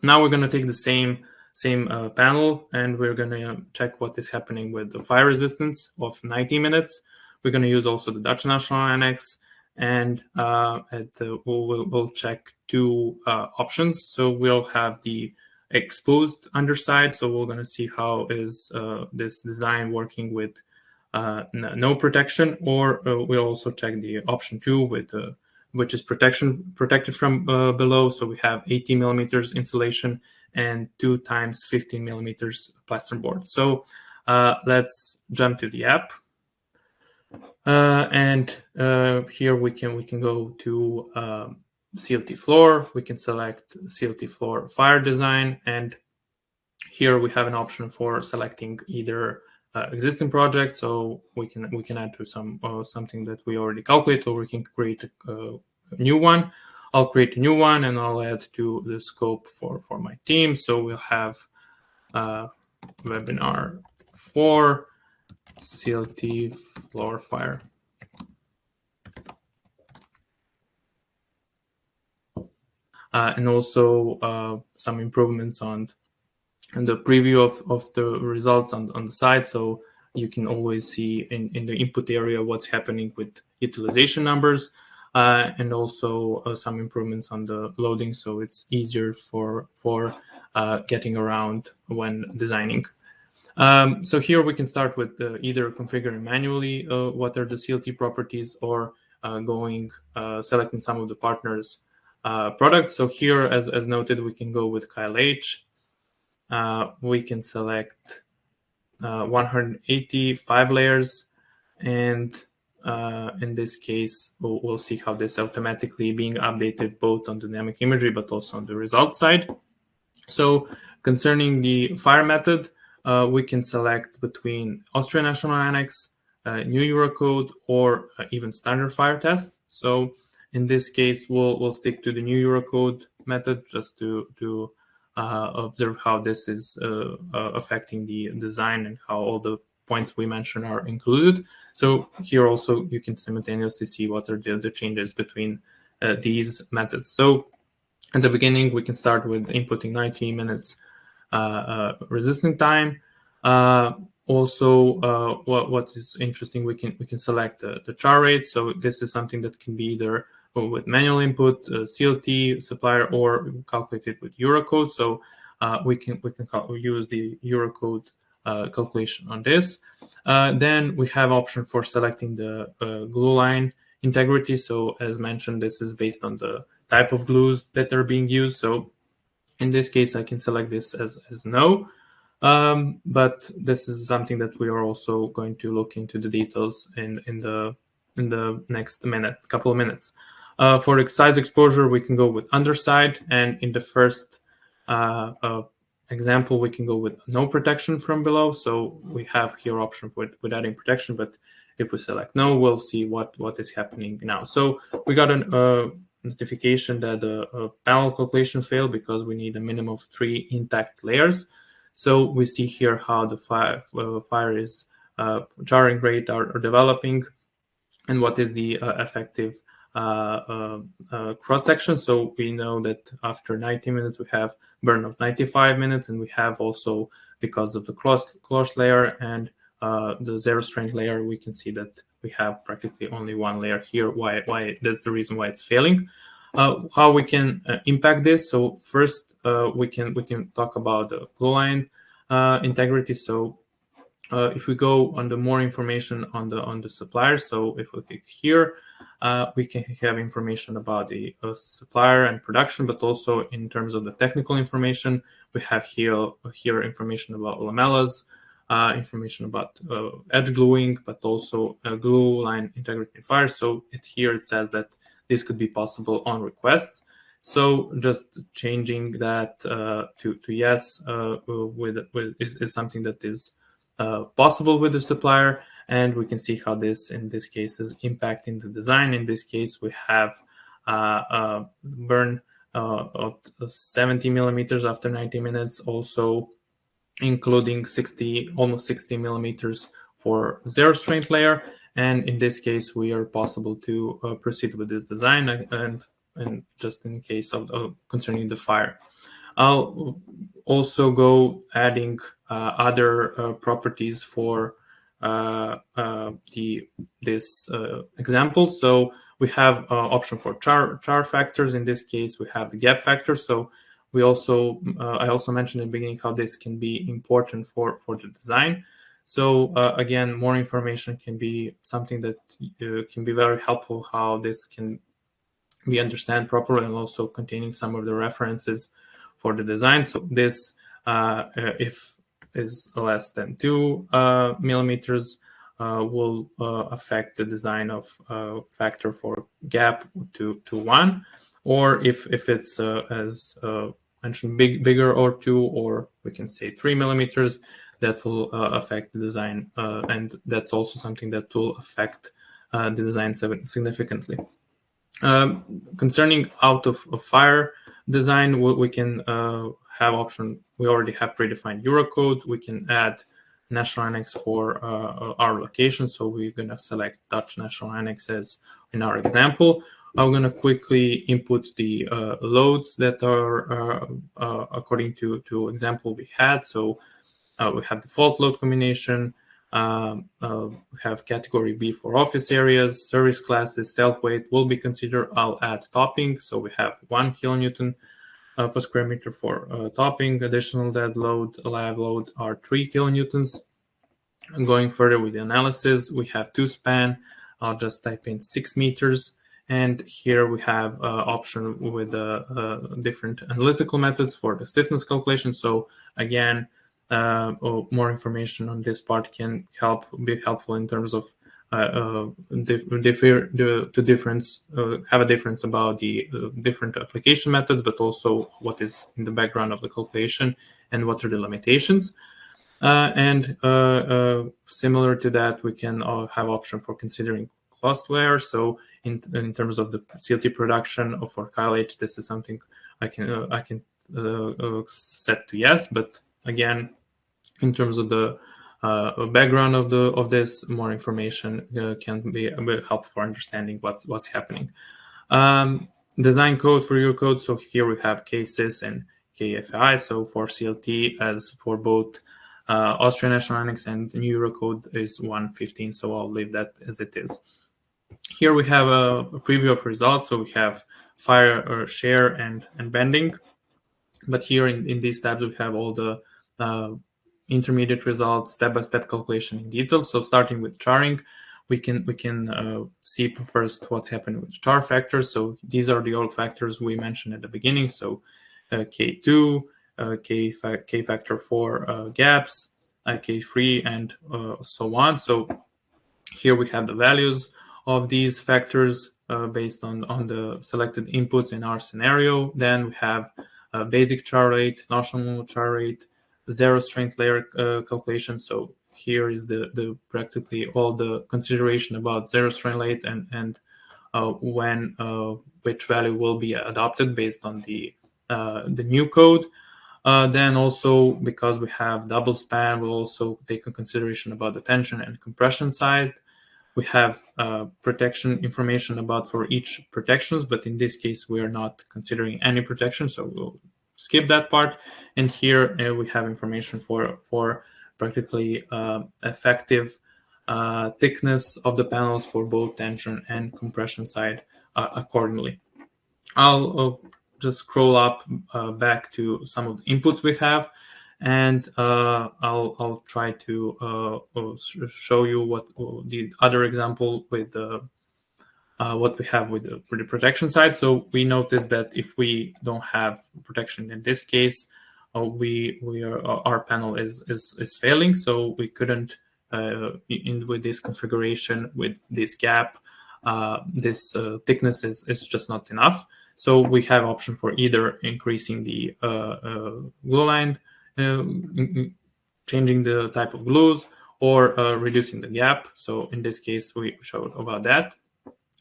Now we're going to take the same panel, and we're going to check what is happening with the fire resistance of 90 minutes. We're going to use also the Dutch national annex, and we'll check two options. So we'll have the exposed underside. So we're going to see how is this design working with no protection, or we'll also check the option 2 with which is protected from below. So we have 80 millimeters insulation and 2 times 15 millimeters plasterboard. So let's jump to the app, and here we can go to CLT floor. We can select CLT floor fire design, and here we have an option for selecting either existing project, so we can add to something that we already calculate, or we can create a new one. I'll create a new one and I'll add to the scope for my team. So we'll have webinar for CLT floor fire. And also some improvements on the preview of the results on the side. So you can always see in the input area what's happening with utilization numbers, and also some improvements on the loading. So it's easier for getting around when designing. So here we can start with either configuring manually what are the CLT properties, or selecting some of the partners' products. So here, as noted, we can go with Kyle H. We can select 185 layers, and in this case, we'll see how this automatically being updated both on dynamic imagery but also on the result side. So concerning the fire method, we can select between Austrian National Annex, new Eurocode, or even standard fire test. So in this case, we'll stick to the new Eurocode method just to observe how this is affecting the design and how all the points we mentioned are included. So here also you can simultaneously see what are the changes between these methods. So at the beginning, we can start with inputting 90 minutes resisting time. Also, what is interesting, we can select the char rate. So this is something that can be either with manual input, CLT supplier, or calculated with Eurocode. So we can use the Eurocode calculation on this. Then we have option for selecting the glue line integrity. So as mentioned, this is based on the type of glues that are being used. So in this case, I can select this as no. But this is something that we are also going to look into the details in the next couple of minutes. For the size exposure, we can go with underside, and in the first example, we can go with no protection from below. So we have here option with adding protection, but if we select no, we'll see what is happening now. So we got a notification that the panel calculation failed because we need a minimum of 3 intact layers. So we see here how the fire is charring rate are developing, and what is the effective cross section. So we know that after 90 minutes we have burn of 95 minutes, and we have also, because of the cloth layer and the zero strength layer, we can see that we have practically only 1 layer here. Why that's the reason why it's failing. How we can impact this? So first we can talk about the glue line integrity. So if we go on the more information on the supplier, so if we click here, we can have information about the supplier and production, but also in terms of the technical information, we have here information about lamellas, information about edge gluing, but also glue line integrity and fire. So here it says that this could be possible on request. So just changing that to yes is something that is possible with the supplier, and we can see how this in this case is impacting the design. In this case, we have burn of 70 millimeters after 90 minutes, also including almost 60 millimeters for zero strength layer. And in this case, we are possible to proceed with this design, and just in case of concerning the fire. I'll also go adding other properties for this example. So we have option for char factors. In this case, we have the gap factor. So we also I also mentioned in the beginning how this can be important for the design. So again, more information can be something that can be very helpful, how this can be understand properly, and also containing some of the references for the design. So this if is less than 2 millimeters will affect the design of factor for gap to 1, or if it's as mentioned bigger or 2, or we can say 3 millimeters, that will affect the design, and that's also something that will affect the design significantly. Concerning out of fire design, we can have option. We already have predefined Eurocode. We can add national annex for our location. So we're going to select Dutch national annexes in our example. I'm going to quickly input the loads that are according to example we had. So we have default load combination. We have category B for office areas, service classes, self-weight will be considered. I'll add topping. So we have 1 kilonewton per square meter for topping. Additional dead load, live load are 3 kilonewtons. And going further with the analysis, we have 2 span. I'll just type in 6 meters. And here we have option with different analytical methods for the stiffness calculation. So again, more information on this part can be helpful in terms of have a difference about the different application methods, but also what is in the background of the calculation and what are the limitations. And similar to that, we can have option for considering closed layer. So in terms of the CLT production for KLH, this is something I can set to yes. But again, in terms of the background of this, more information can be a bit helpful for understanding what's happening. Design code for Eurocode. So here we have cases and KFI. So for CLT, as for both Austrian National Annex and new Eurocode is 115. So I'll leave that as it is. Here we have a preview of results. So we have fire, shear, and bending. But here in these tabs, we have all the intermediate results, step-by-step calculation in detail. So starting with charring, we can see first what's happening with char factors. So these are the old factors we mentioned at the beginning. So K2, K factor for gaps, K3, and so on. So here we have the values of these factors based on the selected inputs in our scenario. Then we have basic char rate, notional char rate, zero strength layer calculation. So here is the practically all the consideration about zero strength rate and when which value will be adopted based on the new code. Then also, because we have double span, we'll also take in consideration about the tension and compression side. We have protection information about for each protections, but in this case, we are not considering any protection, so we'll skip that part. And here we have information for practically effective thickness of the panels for both tension and compression side accordingly. I'll just scroll up back to some of the inputs we have, and I'll try to show you what the other example with what we have with the protection side. So we notice that if we don't have protection in this case, our panel is failing. So we couldn't with this configuration with this gap, this thickness is just not enough. So we have option for either increasing the glue line, changing the type of glues, or reducing the gap. So in this case, we showed about that.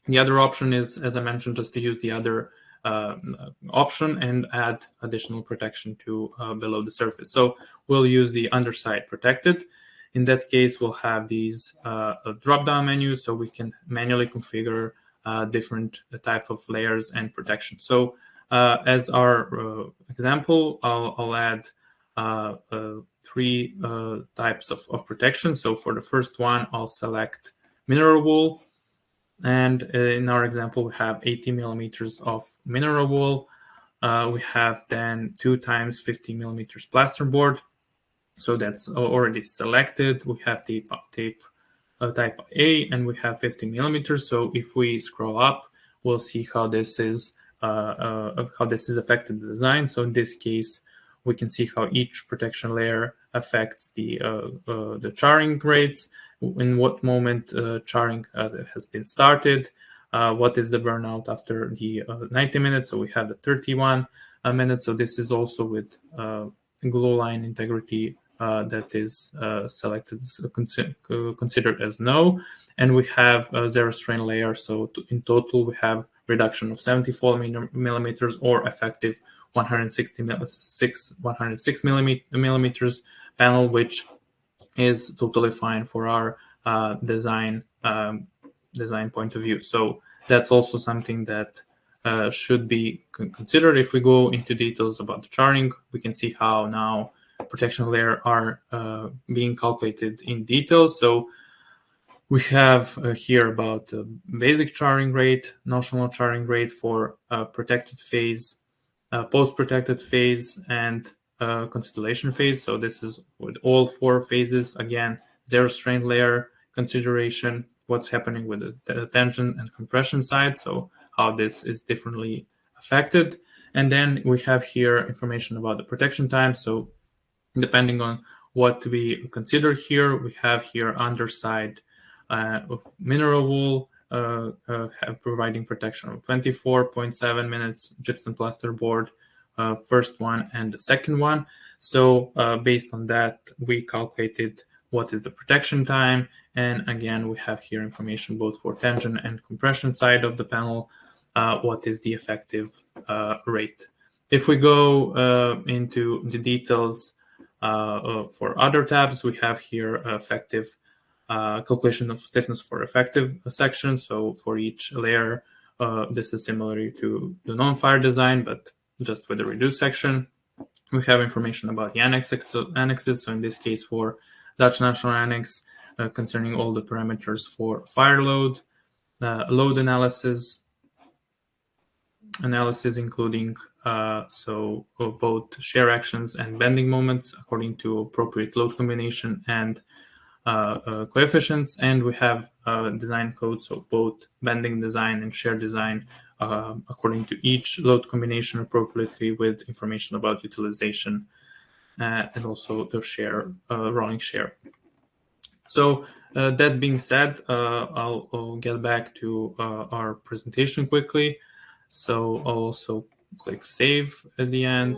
The other option is, as I mentioned, just to use the other option and add additional protection to below the surface. So we'll use the underside protected. In that case, we'll have these drop-down menus, so we can manually configure different type of layers and protection. So As our example, I'll add 3 types of protection. So for the first one, I'll select mineral wool. And in our example, we have 80 millimeters of mineral wool. We have then 2 times 50 millimeters plasterboard. So that's already selected. We have tape type A, and we have 50 millimeters. So if we scroll up, we'll see how this is affected the design. So in this case, we can see how each protection layer affects the charring rates, in what moment charring has been started, what is the burnout after the 90 minutes. So we have the 31 minutes. So this is also with glue line integrity that is selected, considered as no. And we have a zero strain layer. So in total, we have reduction of 74 millimeters, or effective 106 millimeters panel, which is totally fine for our design point of view. So that's also something that should be considered. If we go into details about the charring, we can see how now protection layer are being calculated in detail. So we have here about basic charring rate, notional charring rate for protected phase, post-protected phase, and constellation phase. So this is with all 4 phases. Again, zero strain layer consideration, what's happening with the tension and compression side, so how this is differently affected. And then we have here information about the protection time. So depending on what we consider here, we have here underside of mineral wool providing protection of 24.7 minutes, gypsum plasterboard, first one and the second one. So based on that, we calculated what is the protection time. And again, we have here information both for tension and compression side of the panel, what is the effective rate. If we go into the details for other tabs, we have here effective calculation of stiffness for effective section. So for each layer, this is similar to the non-fire design, but just with a reduced section. We have information about the annexes. So in this case, for Dutch National Annex, concerning all the parameters for fire load, load analysis including both shear actions and bending moments according to appropriate load combination and coefficients. And we have design code, so both bending design and shear design according to each load combination appropriately, with information about utilization and also the shear, rolling shear. So that being said, I'll get back to our presentation quickly. So I'll also click save at the end.